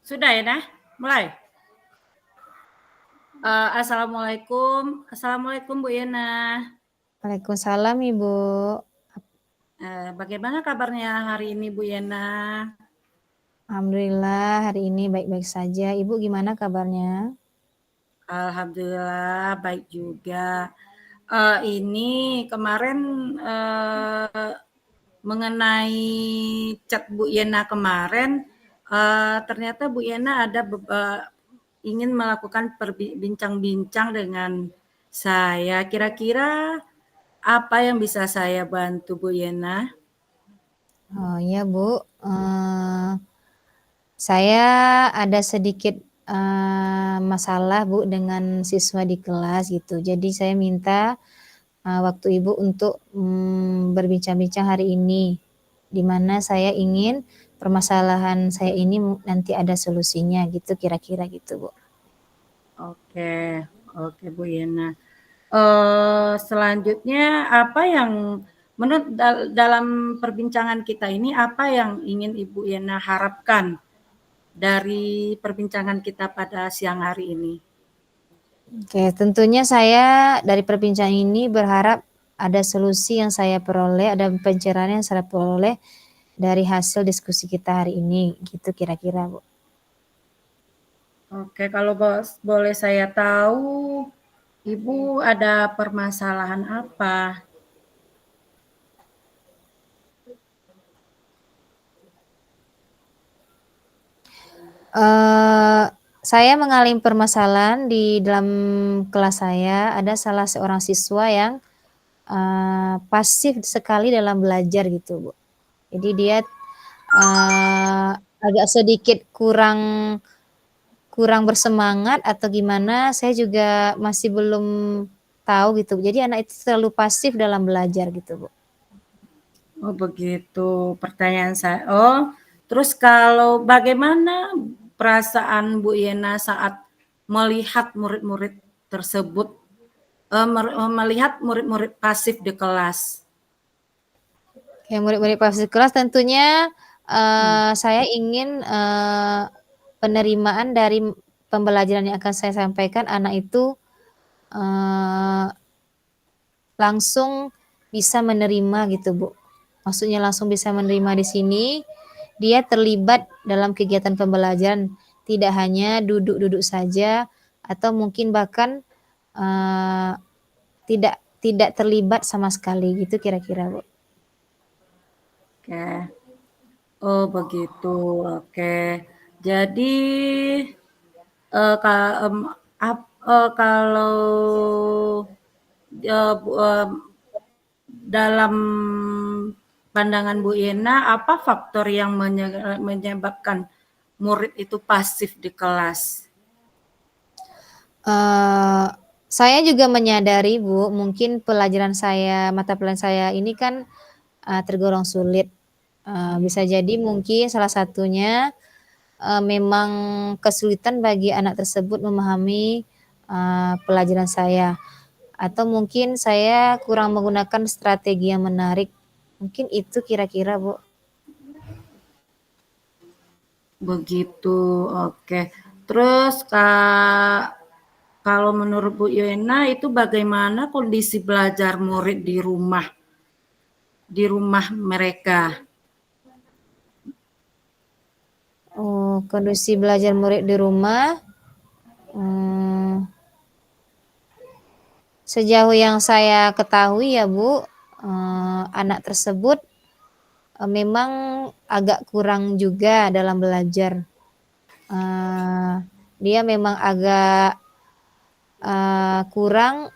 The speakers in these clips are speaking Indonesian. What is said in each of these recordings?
Sudah ya, nah? Mulai. Assalamualaikum. Assalamualaikum Bu Yena. Waalaikumsalam Ibu. Bagaimana kabarnya hari ini Bu Yena? Alhamdulillah hari ini baik-baik saja. Ibu gimana kabarnya? Alhamdulillah baik juga. Ini kemarin mengenai chat Bu Yena kemarin, ternyata Bu Yena ada ingin melakukan bincang-bincang dengan saya. Kira-kira apa yang bisa saya bantu Bu Yena? Oh iya Bu, saya ada sedikit masalah Bu dengan siswa di kelas gitu. Jadi saya minta waktu Ibu untuk berbincang-bincang hari ini, di mana saya ingin permasalahan saya ini nanti ada solusinya gitu kira-kira gitu Bu. Oke Bu Yena. Selanjutnya apa yang menurut dalam perbincangan kita ini apa yang ingin Ibu Yena harapkan dari perbincangan kita pada siang hari ini? Oke, tentunya saya dari perbincangan ini berharap ada solusi yang saya peroleh, ada pencerahan yang saya peroleh dari hasil diskusi kita hari ini, gitu kira-kira Bu. Oke, kalau boleh saya tahu, Ibu ada permasalahan apa? Saya mengalami permasalahan di dalam kelas saya, ada salah seorang siswa yang pasif sekali dalam belajar gitu Bu. Jadi dia agak sedikit kurang bersemangat atau gimana, saya juga masih belum tahu gitu. Jadi anak itu terlalu pasif dalam belajar gitu Bu. Oh begitu, pertanyaan saya. Oh, terus kalau bagaimana perasaan Bu Yena saat melihat murid-murid tersebut, melihat murid-murid pasif di kelas? Kayak murid-murid pasif kelas tentunya saya ingin penerimaan dari pembelajaran yang akan saya sampaikan anak itu langsung bisa menerima gitu Bu. Maksudnya langsung bisa menerima di sini, dia terlibat dalam kegiatan pembelajaran, tidak hanya duduk-duduk saja atau mungkin bahkan tidak terlibat sama sekali gitu kira-kira Bu. Oke. Oh begitu, oke. Jadi kalau dalam pandangan Bu Yena, apa faktor yang menyebabkan murid itu pasif di kelas? Saya juga menyadari Bu, mungkin mata pelajaran saya ini kan tergolong sulit. Bisa jadi mungkin salah satunya memang kesulitan bagi anak tersebut memahami pelajaran saya. Atau mungkin saya kurang menggunakan strategi yang menarik. Mungkin itu kira-kira Bu. Begitu, oke. Terus kalau menurut Bu Yena itu bagaimana kondisi belajar murid di rumah mereka? Oh, kondisi belajar murid di rumah, sejauh yang saya ketahui ya Bu, anak tersebut memang agak kurang juga dalam belajar. Dia memang agak kurang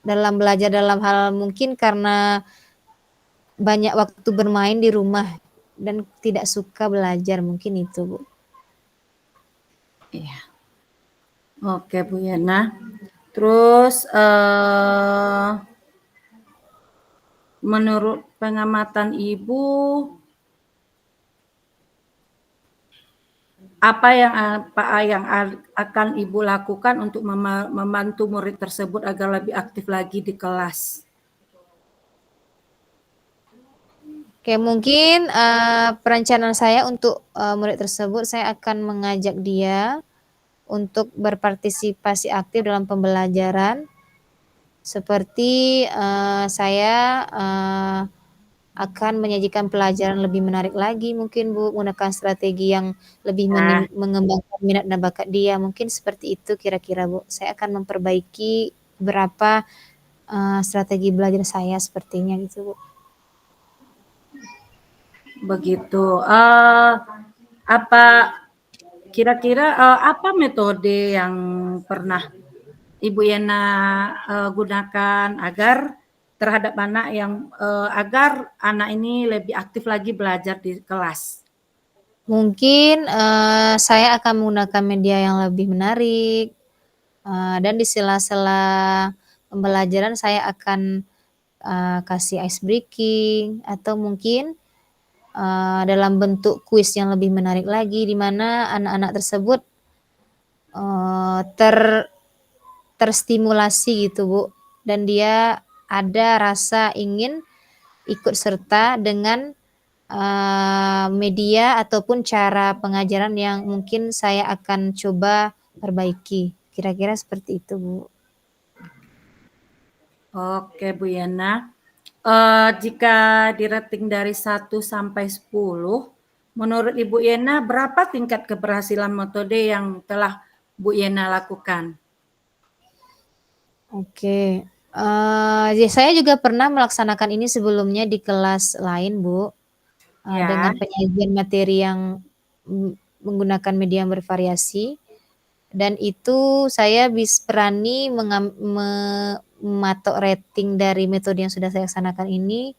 dalam belajar dalam hal mungkin karena banyak waktu bermain di rumah dan tidak suka belajar, mungkin itu Bu. Iya. Oke Bu Yana. Terus menurut pengamatan Ibu, apa yang akan Ibu lakukan untuk membantu murid tersebut agar lebih aktif lagi di kelas? Oke, mungkin, perencanaan saya untuk, murid tersebut, saya akan mengajak dia untuk berpartisipasi aktif dalam pembelajaran, seperti, saya, akan menyajikan pelajaran lebih menarik lagi mungkin, Bu, menggunakan strategi yang lebih Ya, mengembangkan minat dan bakat dia, mungkin seperti itu kira-kira, Bu. Saya akan memperbaiki beberapa, strategi belajar saya sepertinya gitu, Bu. begitu. Apa kira-kira apa metode yang pernah Ibu Yena gunakan agar terhadap anak yang agar anak ini lebih aktif lagi belajar di kelas? Mungkin, saya akan menggunakan media yang lebih menarik, dan di sela-sela pembelajaran saya akan, kasih ice breaking atau mungkin, dalam bentuk kuis yang lebih menarik lagi, di mana anak-anak tersebut, eee, ter terstimulasi gitu, Bu, dan dia ada rasa ingin ikut serta dengan, media ataupun cara pengajaran yang mungkin saya akan coba perbaiki, kira-kira seperti itu, Bu. Oke Bu Yana, jika di-rating dari 1 sampai 10, menurut Ibu Yena berapa tingkat keberhasilan metode yang telah Bu Yena lakukan? Oke, ya saya juga pernah melaksanakan ini sebelumnya di kelas lain, Bu, Ya, dengan penyajian materi yang, menggunakan media yang bervariasi. Dan itu saya berani mematok rating dari metode yang sudah saya laksanakan ini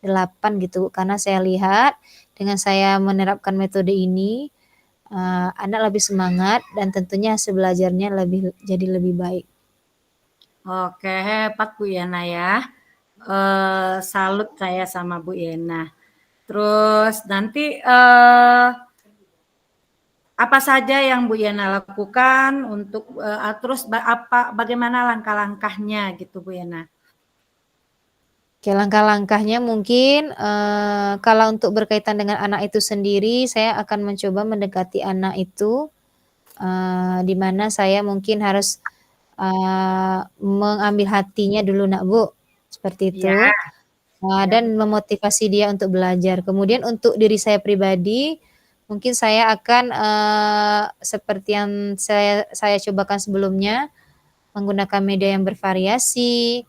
8 gitu, karena saya lihat dengan saya menerapkan metode ini, anak lebih semangat dan tentunya hasil belajarnya jadi lebih baik. oke hebat Bu Yena ya. Salut saya sama Bu Yena. Terus nanti apa saja yang Bu Yana lakukan untuk terus bagaimana langkah-langkahnya gitu Bu Yana? Oke, langkah-langkahnya mungkin, kalau untuk berkaitan dengan anak itu sendiri, saya akan mencoba mendekati anak itu, di mana saya mungkin harus, mengambil hatinya dulu Nak, Bu, seperti Ya, itu, ya. dan memotivasi dia untuk belajar. Kemudian untuk diri saya pribadi, mungkin saya akan, seperti yang saya cobakan sebelumnya, menggunakan media yang bervariasi,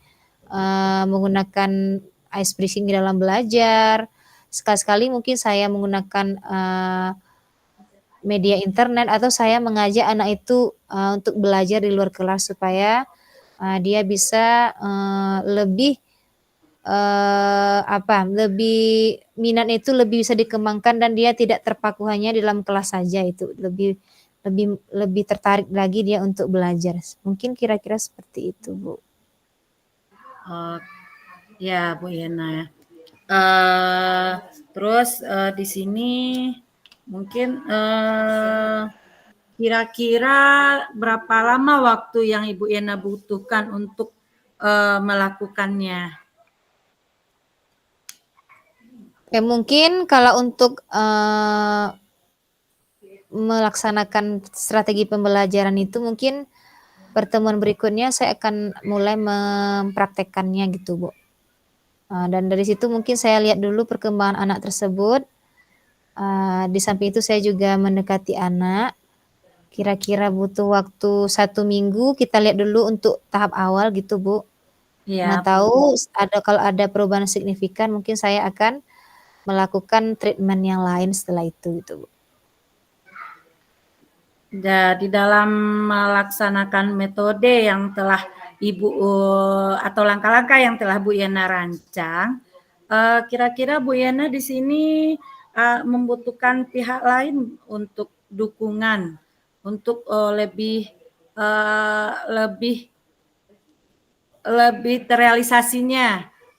menggunakan ice breathing di dalam belajar, sekali-sekali mungkin saya menggunakan, media internet atau saya mengajak anak itu, untuk belajar di luar kelas supaya, dia bisa, lebih, lebih minatnya itu lebih bisa dikembangkan dan dia tidak terpaku hanya di dalam kelas saja itu, lebih lebih lebih tertarik lagi dia untuk belajar. Mungkin kira-kira seperti itu, Bu. Oh, ya Bu Yana ya. Eh, terus di sini mungkin kira-kira berapa lama waktu yang Ibu Yana butuhkan untuk melakukannya? Ya mungkin kalau untuk, melaksanakan strategi pembelajaran itu mungkin pertemuan berikutnya saya akan mulai mempraktekkannya gitu, Bu. Dan dari situ mungkin saya lihat dulu perkembangan anak tersebut, di samping itu saya juga mendekati anak, kira-kira butuh waktu 1 minggu kita lihat dulu untuk tahap awal gitu, Bu. Mana Ya, tahu kalau ada perubahan signifikan mungkin saya akan melakukan treatment yang lain setelah itu gitu, Bu. di dalam melaksanakan metode yang telah Ibu atau langkah-langkah yang telah Bu Yana rancang, kira-kira Bu Yana di sini membutuhkan pihak lain untuk dukungan, untuk lebih lebih lebih terrealisasinya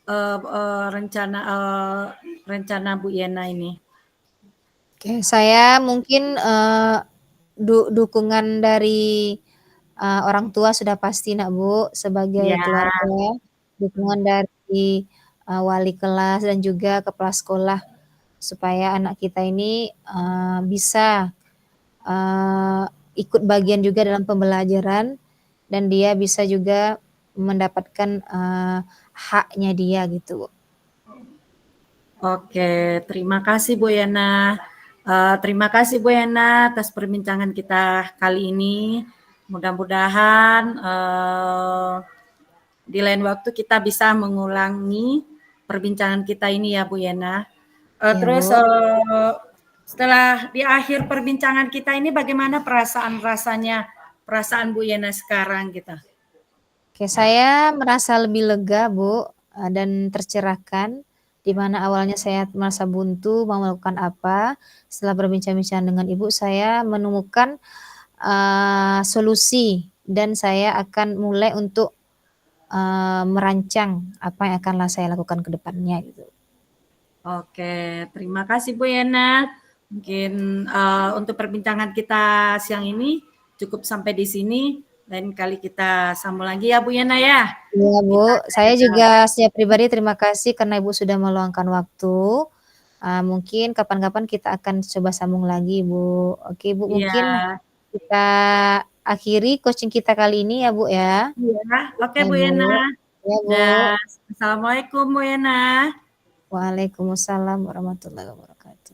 eh, eh, rencana eh, rencana Bu Yana ini. Oke, saya mungkin, dukungan dari, orang tua sudah pasti Nak, Bu, sebagai Ya, keluarga, dukungan dari, wali kelas dan juga kepala sekolah supaya anak kita ini, bisa, eee, ikut bagian juga dalam pembelajaran dan dia bisa juga mendapatkan, haknya dia gitu, Bu. Oke, terima kasih Bu Yana. Terima kasih Bu Yana atas perbincangan kita kali ini. Mudah-mudahan di lain waktu kita bisa mengulangi perbincangan kita ini ya Bu Yana. Iya, Terus Bu. setelah di akhir perbincangan kita ini bagaimana perasaan Bu Yana sekarang gitu? Oke, saya merasa lebih lega, Bu, dan tercerahkan, di mana awalnya saya merasa buntu mau melakukan apa, setelah berbincang-bincang dengan Ibu saya menemukan, solusi dan saya akan mulai untuk, merancang apa yang akanlah saya lakukan ke depannya gitu. Oke, terima kasih Bu Yana. Mungkin untuk perbincangan kita siang ini cukup sampai di sini. Lain kali kita sambung lagi ya Bu Yana ya. Iya, Bu, Kita saya ada juga secara pribadi terima kasih karena Ibu sudah meluangkan waktu, mungkin kapan-kapan kita akan coba sambung lagi, Bu. Oke, Bu, iya, mungkin kita akhiri coaching kita kali ini ya, Bu, ya. iya. Oke Ya, Bu Bu. Yana. Ya, Bu. Dan assalamualaikum Bu Yana. Waalaikumsalam warahmatullahi wabarakatuh.